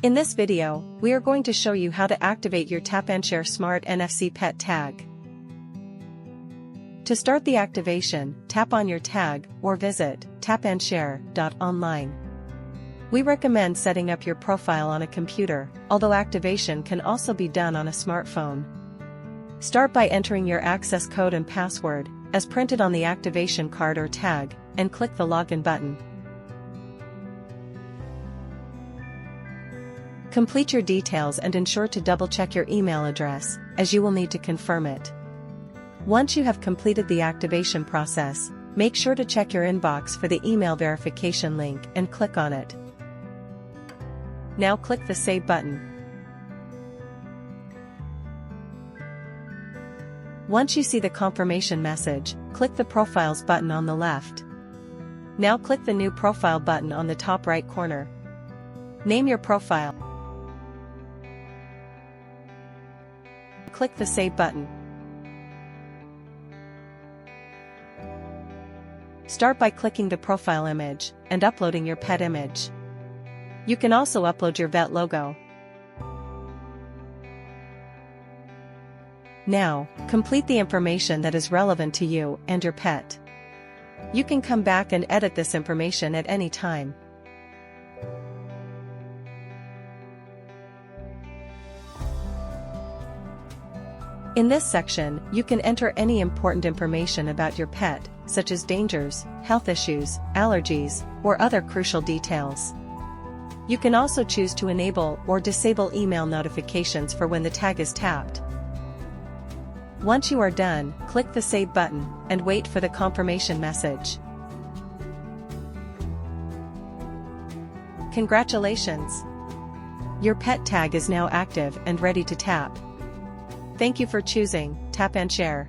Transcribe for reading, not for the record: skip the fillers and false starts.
In this video, we are going to show you how to activate your Tap and Share Smart NFC Pet Tag. To start the activation, tap on your tag or visit tapandshare.online. We recommend setting up your profile on a computer, although activation can also be done on a smartphone. Start by entering your access code and password, as printed on the activation card or tag, and click the Login button. Complete your details and ensure to double-check your email address, as you will need to confirm it. Once you have completed the activation process, make sure to check your inbox for the email verification link and click on it. Now click the Save button. Once you see the confirmation message, click the Profiles button on the left. Now click the New Profile button on the top right corner. Name your profile. Click the Save button. Start by clicking the profile image and uploading your pet image. You can also upload your vet logo. Now, complete the information that is relevant to you and your pet. You can come back and edit this information at any time. In this section, you can enter any important information about your pet, such as dangers, health issues, allergies, or other crucial details. You can also choose to enable or disable email notifications for when the tag is tapped. Once you are done, click the Save button and wait for the confirmation message. Congratulations! Your pet tag is now active and ready to tap. Thank you for choosing Tap and Share.